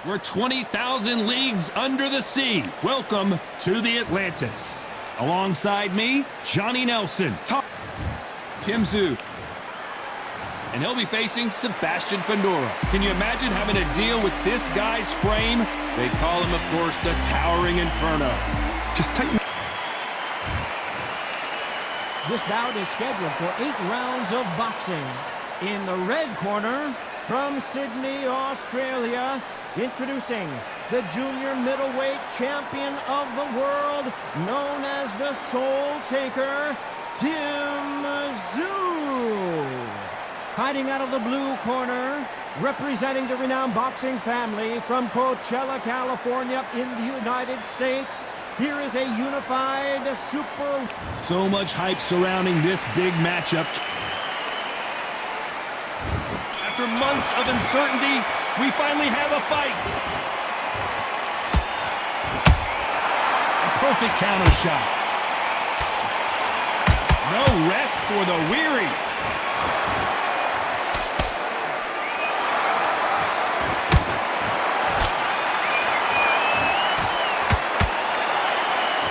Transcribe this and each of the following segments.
We're 20,000 leagues under the sea. Welcome to the Atlantis. Alongside me, Johnny Nelson. Tsyu. And he'll be facing Sebastian Fundora. Can you imagine having to deal with this guy's frame? They call him, of course, the Towering Inferno. Just take me. This bout is scheduled for 8 rounds of boxing. In the red corner, from Sydney, Australia, introducing the junior middleweight champion of the world, known as the Soul Taker, Tsyu. Fighting out of the blue corner, representing the renowned boxing family from Coachella, California in the United States, here is a unified super... So much hype surrounding this big matchup. After months of uncertainty, we finally have a fight. A perfect counter shot. No rest for the weary.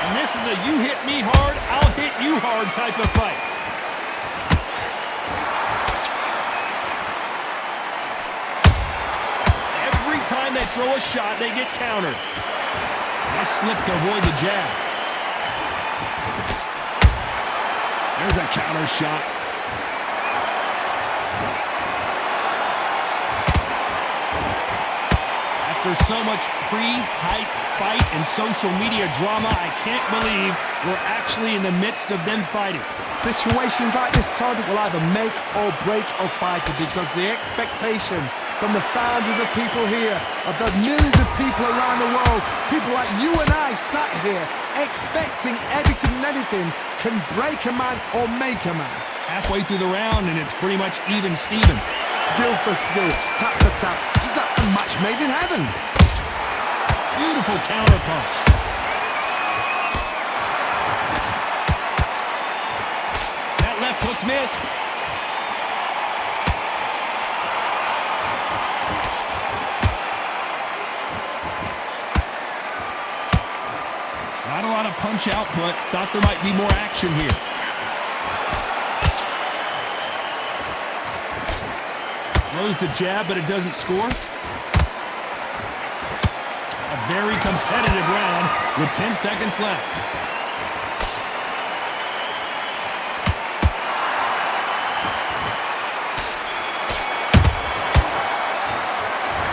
And this is a you hit me hard, I'll hit you hard type of fight. Every time they throw a shot, they get countered. Nice slip to avoid the jab. There's a counter shot. After so much pre-hype fight and social media drama, I can't believe we're actually in the midst of them fighting. Situations like this, Todd, will either make or break a fighter, because the expectation from the fans of the people here, of the millions of people around the world, people like you and I sat here expecting everything and anything, can break a man or make a man. Halfway through the round and it's pretty much even Steven. Skill for skill, tap for tap, just like a match made in heaven. Beautiful counter punch. That left hook's missed. Not a lot of punch output. Thought there might be more action here. Throws the jab, but it doesn't score. A very competitive round with 10 seconds left.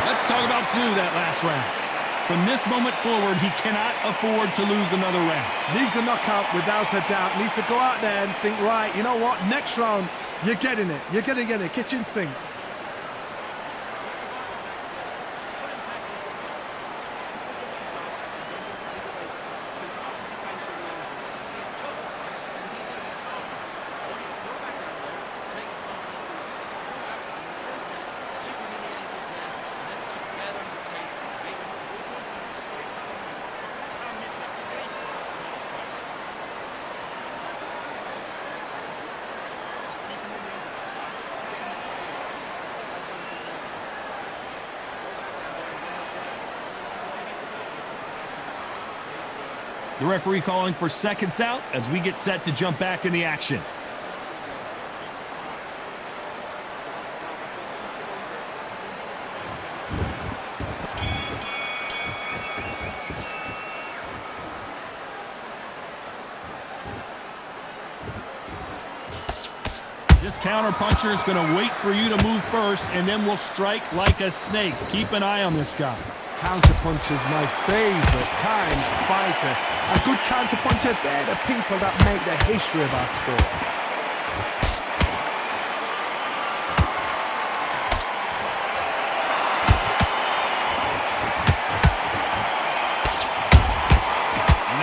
Let's talk about Tsyu that last round. From this moment forward, he cannot afford to lose another round. Needs a knockout without a doubt. Needs to go out there and think, right, you know what, next round, you're getting it. You're going to get it. Kitchen sink. The referee calling for seconds out as we get set to jump back in the action. This counter-puncher is going to wait for you to move first, and then will strike like a snake. Keep an eye on this guy. Counter-puncher's my favourite kind of fighter. A good counter-puncher, they're the people that make the history of our sport.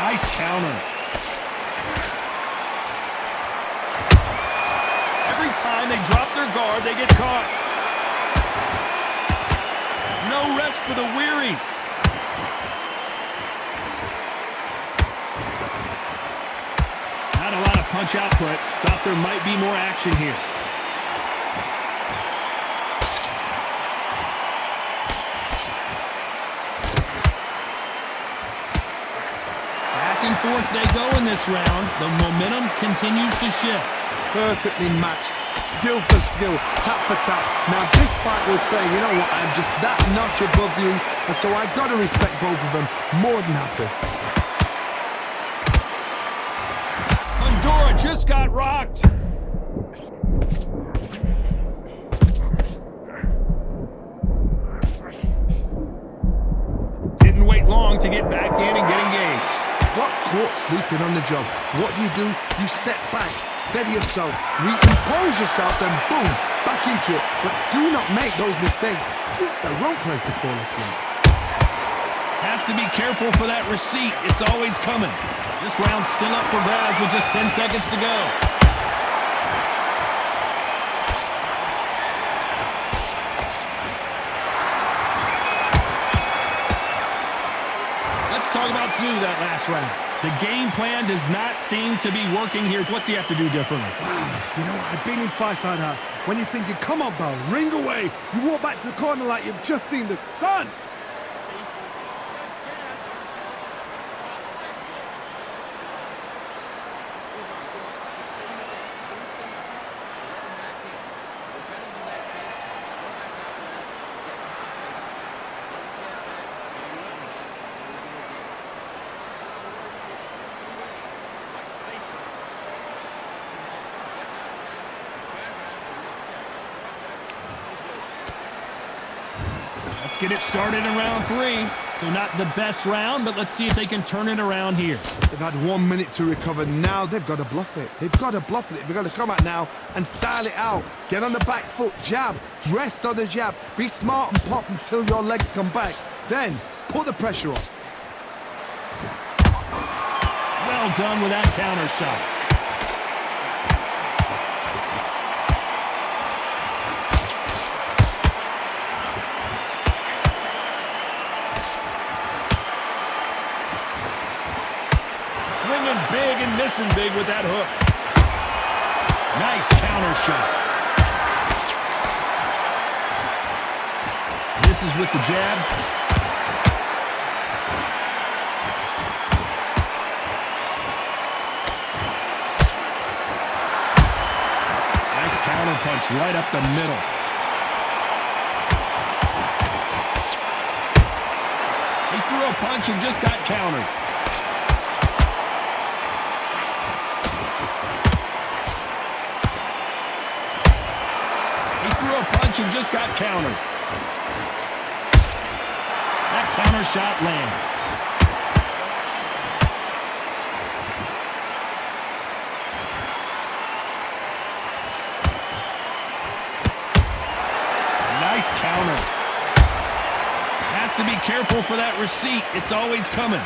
Nice counter. Every time they drop their guard, they get caught. No rest for the weary. Not a lot of punch output. Thought there might be more action here. Back and forth they go in this round. The momentum continues to shift. Perfectly matched, skill for skill, tap for tap. Now this fight will say, you know what, I'm just that notch above you, and so I gotta respect both of them more than happy. Fundora just got rocked. Didn't wait long to get back in and get engaged. Got caught sleeping on the job. What do? You step back, steady yourself, recompose yourself, then boom, back into it. But do not make those mistakes. This is the wrong place to fall asleep. Has to be careful for that receipt. It's always coming. This round's still up for grabs with just 10 seconds to go. Let's talk about Tsyu that last round. The game plan does not seem to be working here. What's he have to do differently? You know, I've been in fights like that. When you're thinking, come on, bro, ring away. You walk back to the corner like you've just seen the sun. Let's get it started in round 3. So not the best round, but let's see if they can turn it around here. They've had 1 minute to recover. Now they've got to bluff it. They've got to bluff it. They've got to come out now and style it out. Get on the back foot, jab, rest on the jab. Be smart and pop until your legs come back. Then put the pressure on. Well done with that counter shot. Swinging big and missing big with that hook. Nice counter shot. Misses with the jab. Nice counter punch right up the middle. He threw a punch and just got countered. And just got countered. That counter shot lands. Nice counter. Has to be careful for that receipt. It's always coming.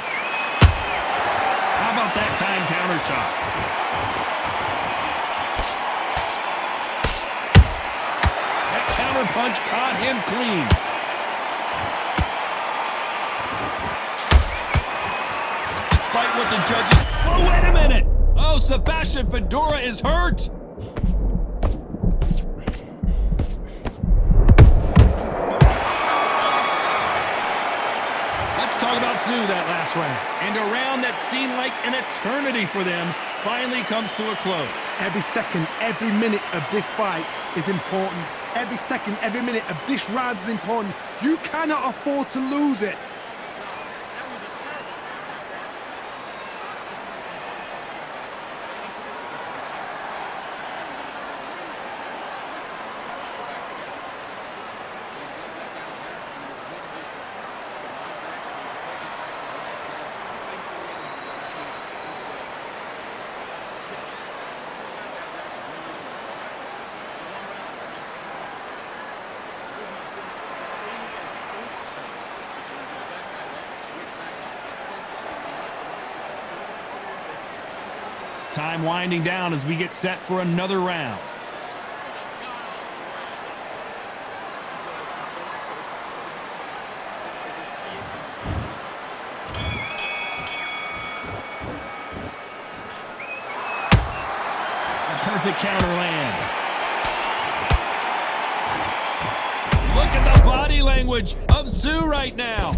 How about that time counter shot? Punch caught him clean. Despite what the judges... Oh, wait a minute! Oh, Sebastian Fundora is hurt! Let's talk about Tsyu that last round. And a round that seemed like an eternity for them finally comes to a close. Every second, every minute of this fight is important. Every second, every minute of this round is important. You cannot afford to lose it. Time winding down as we get set for another round. A perfect counter lands. Look at the body language of Tsyu right now.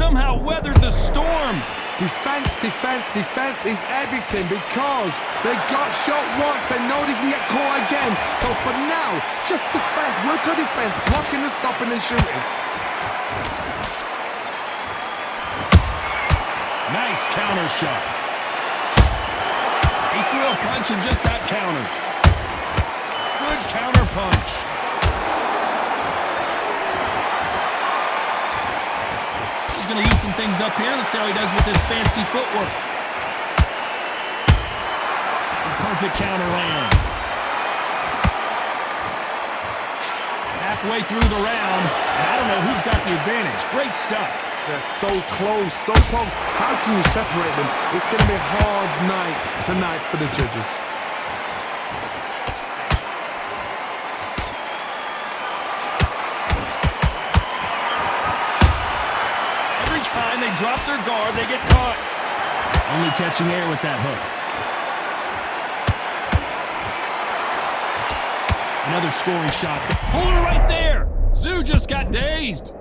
somehow weathered the storm. Defense, defense, defense is everything because they got shot once, they know they can get caught again. So for now, just defense, work on defense, blocking and stopping and shooting. Nice counter shot. He threw a punch and just got countered. Good counter punch. He's going to use some things up here. Let's see how he does with this fancy footwork. A perfect counter lands. Halfway through the round, and I don't know who's got the advantage. Great stuff. They're so close, so close. How can you separate them? It's going to be a hard night tonight for the judges. Every time they drop their guard, they get caught. Only catching air with that hook. Another scoring shot. Hold it right there. Tsyu just got dazed.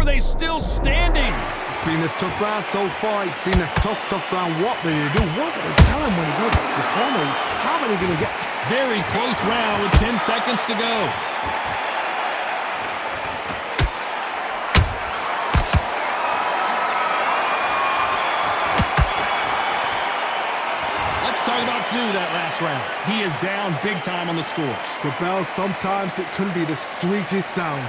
They still standing. It's been a tough round so far. It's been a tough round. What do you do? What do they tell him when he goes back to the corner? How are they going to get? Very close round with 10 seconds to go. Let's talk about Tsyu that last round. He is down big time on the scores. The bell, sometimes it can be the sweetest sound.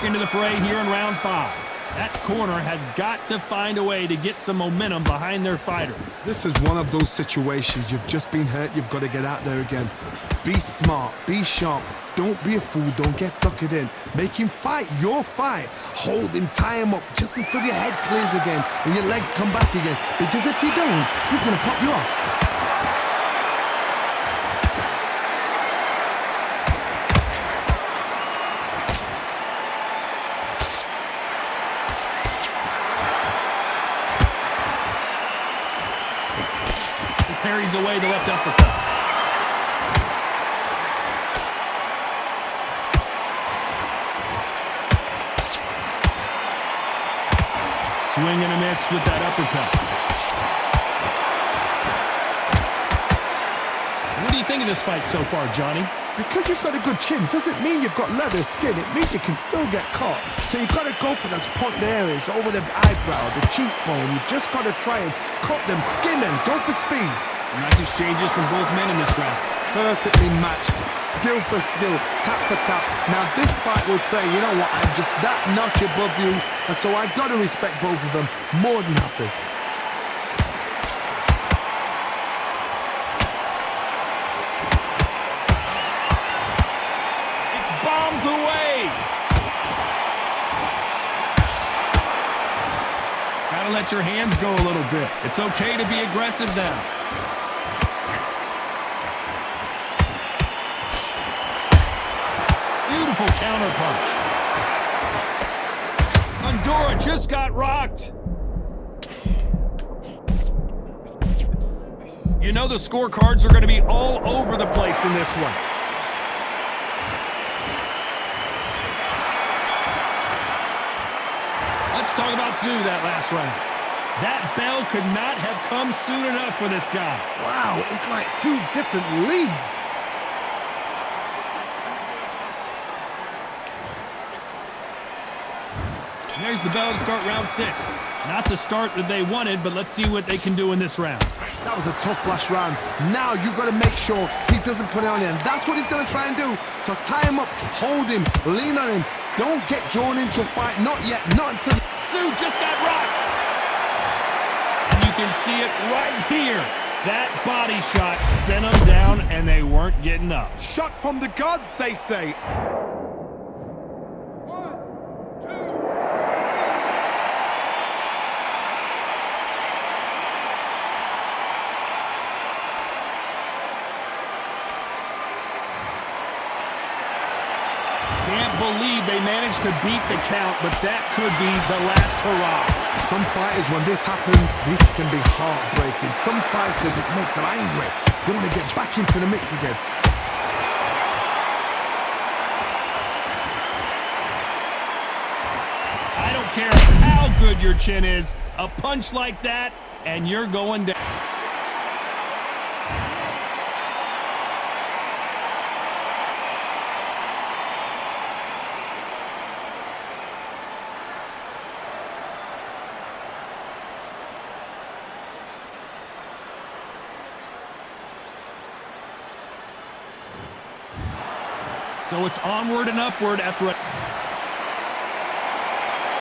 Into the fray here in round 5. That corner has got to find a way to get some momentum behind their fighter. This is one of those situations. You've just been hurt. You've got to get out there again. Be smart. Be sharp. Don't be a fool. Don't get suckered in. Make him fight your fight. Hold him. Tie him up just until your head clears again and your legs come back again. Because if you don't, he's going to pop you off. Parries away the left uppercut. Swing and a miss with that uppercut. What do you think of this fight so far, Johnny? Because you've got a good chin doesn't mean you've got leather skin. It means you can still get caught. So you've got to go for those point areas over the eyebrow, the cheekbone. You've just got to try and cut them, skin them, go for speed. Nice exchanges from both men in this round. Perfectly matched, skill for skill, tap for tap. Now this fight will say, you know what, I'm just that notch above you, and so I've got to respect both of them more than happy. It's bombs away. Gotta let your hands go a little bit. It's okay to be aggressive now. Beautiful counter punch. Fundora just got rocked. You know the scorecards are going to be all over the place in this one. Let's talk about Tsyu that last round. That bell could not have come soon enough for this guy. Wow, it's like two different leagues. There's the bell to start round 6. Not the start that they wanted, but let's see what they can do in this round. That was a tough last round. Now you've got to make sure he doesn't put it on you, and that's what he's going to try and do. So tie him up, hold him, lean on him. Don't get drawn into a fight. Not yet, not until... Tsyu just got rocked. And you can see it right here. That body shot sent them down, and they weren't getting up. Shot from the gods, they say. believe they managed to beat the count, but that could be the last hurrah. Some fighters, when this happens, this can be heartbreaking. Some fighters, it makes them angry. They want to get back into the mix again. I don't care how good your chin is, a punch like that, and you're going down. So it's onward and upward after a...